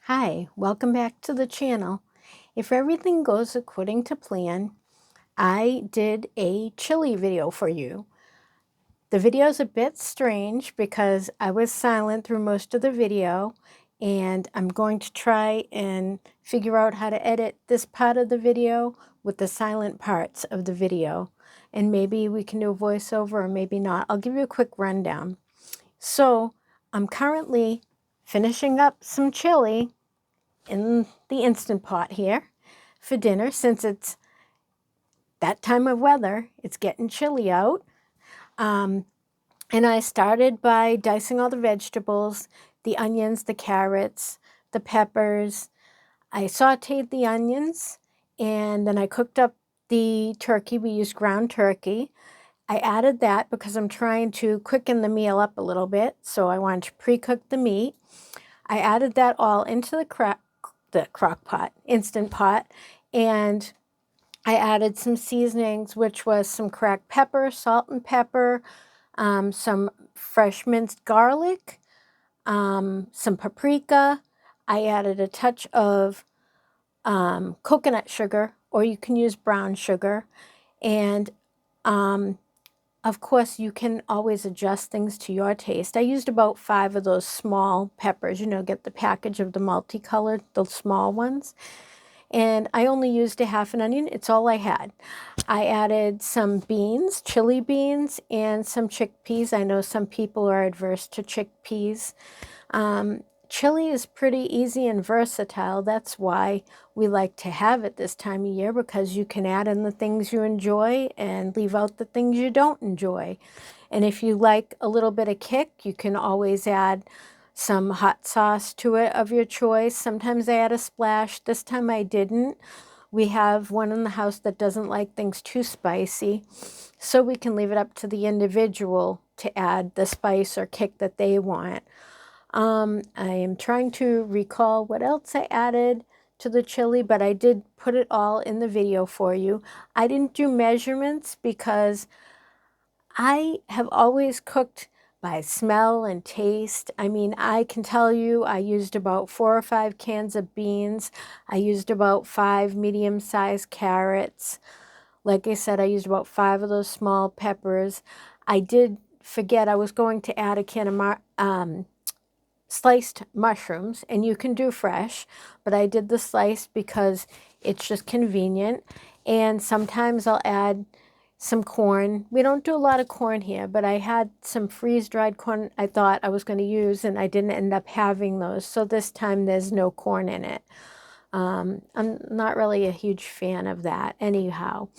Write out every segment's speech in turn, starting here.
Hi, welcome back to the channel. If everything goes according to plan, I did a chili video for you. The video is a bit strange because I was silent through most of the video, and I'm going to try and figure out how to edit this part of the video with the silent parts of the video. And maybe we can do a voiceover or maybe not. I'll give you a quick rundown. So I'm currently finishing up some chili in the Instant Pot here for dinner. Since it's that time of weather, it's getting chilly out. And I started by dicing all the vegetables, the onions, the carrots, the peppers. I sautéed the onions, and then I cooked up the turkey. We used ground turkey. I added that because I'm trying to quicken the meal up a little bit, so I wanted to pre-cook the meat. I added that all into the crock pot, Instant Pot, and I added some seasonings, which was some cracked pepper, salt and pepper, some fresh minced garlic, some paprika. I added a touch of coconut sugar, or you can use brown sugar, and of course, you can always adjust things to your taste. I used about 5 of those small peppers. Get the package of the multicolored, the small ones. And I only used a half an onion. It's all I had. I added some beans, chili beans, and some chickpeas. I know some people are adverse to chickpeas. Chili is pretty easy and versatile. That's why we like to have it this time of year, because you can add in the things you enjoy and leave out the things you don't enjoy. And if you like a little bit of kick, you can always add some hot sauce to it of your choice. Sometimes I add a splash. This time I didn't. We have one in the house that doesn't like things too spicy, so we can leave it up to the individual to add the spice or kick that they want. I am trying to recall what else I added to the chili, but I did put it all in the video for you. I didn't do measurements because I have always cooked by smell and taste. I mean, I can tell you I used about 4 or 5 cans of beans. I used about 5 medium-sized carrots. Like I said, I used about 5 of those small peppers. I did forget I was going to add a can of sliced mushrooms, and you can do fresh, but I did the sliced because it's just convenient. And sometimes I'll add some corn. We don't do a lot of corn here, but I had some freeze-dried corn I thought I was going to use, and I didn't end up having those, so this time there's no corn in it. I'm not really a huge fan of that anyhow,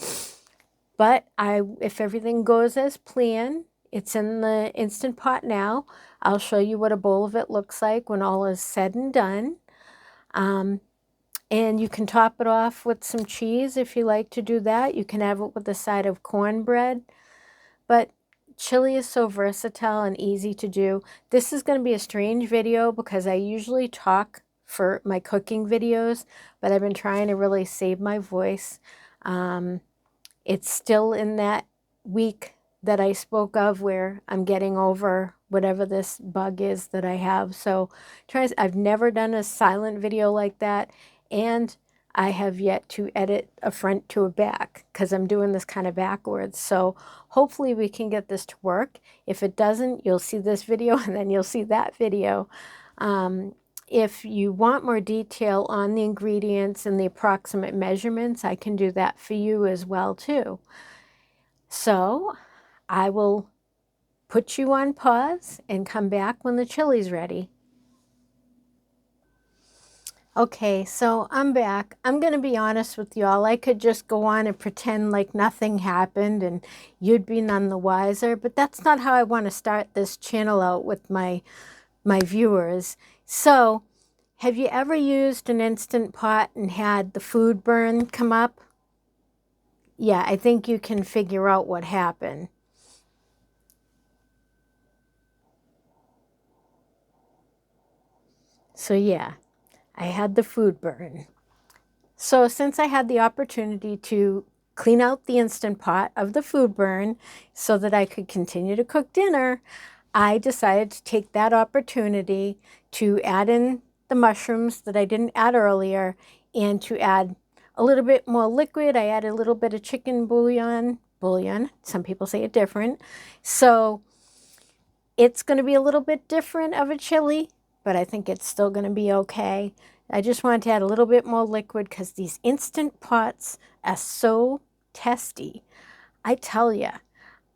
but if everything goes as planned, it's in the Instant Pot now. I'll show you what a bowl of it looks like when all is said and done. And you can top it off with some cheese if you like to do that. You can have it with a side of cornbread. But chili is so versatile and easy to do. This is going to be a strange video because I usually talk for my cooking videos, but I've been trying to really save my voice. It's still in that week that I spoke of where I'm getting over whatever this bug is that I have. So I've never done a silent video like that, and I have yet to edit a front to a back because I'm doing this kind of backwards. So hopefully we can get this to work. If it doesn't, you'll see this video and then you'll see that video. If you want more detail on the ingredients and the approximate measurements, I can do that for you as well too. So I will put you on pause and come back when the chili's ready. Okay, so I'm back. I'm going to be honest with y'all. I could just go on and pretend like nothing happened and you'd be none the wiser, but that's not how I want to start this channel out with my viewers. So, have you ever used an Instant Pot and had the food burn come up? Yeah, I think you can figure out what happened. So yeah, I had the food burn. So since I had the opportunity to clean out the Instant Pot of the food burn so that I could continue to cook dinner, I decided to take that opportunity to add in the mushrooms that I didn't add earlier, and to add a little bit more liquid, I added a little bit of chicken bouillon. Some people say it different. So it's going to be a little bit different of a chili, but I think it's still going to be okay. I just wanted to add a little bit more liquid because these Instant Pots are so tasty. I tell you,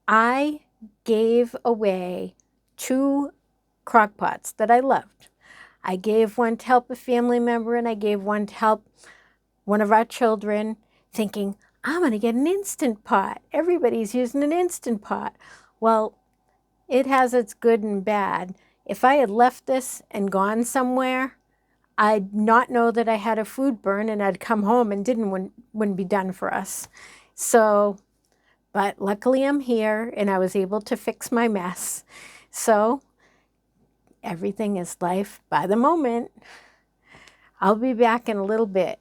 I gave away 2 crock pots that I loved. I gave one to help a family member, and I gave one to help one of our children, thinking, I'm going to get an Instant Pot. Everybody's using an Instant Pot. Well, it has its good and bad. If I had left this and gone somewhere, I'd not know that I had a food burn, and I'd come home and wouldn't be done for us. So, but luckily I'm here and I was able to fix my mess. So everything is life by the moment. I'll be back in a little bit.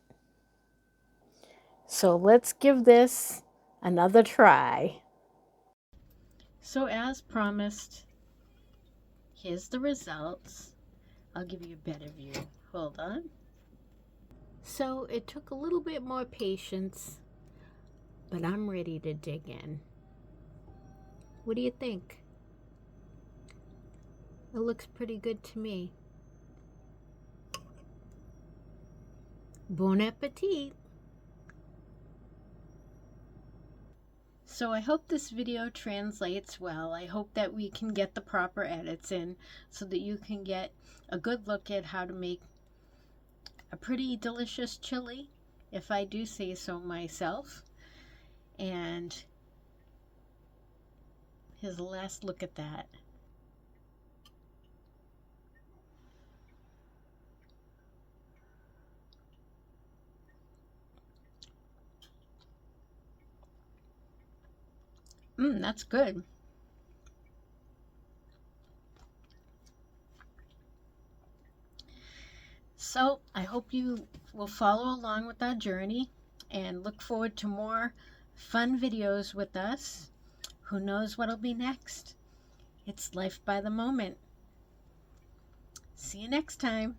So let's give this another try. So as promised, here's the results. I'll give you a better view. Hold on. So it took a little bit more patience, but I'm ready to dig in. What do you think? It looks pretty good to me. Bon appetit! So I hope this video translates well. I hope that we can get the proper edits in so that you can get a good look at how to make a pretty delicious chili, if I do say so myself. And here's the last look at that. That's good. So I hope you will follow along with our journey and look forward to more fun videos with us. Who knows what'll be next? It's life by the moment. See you next time.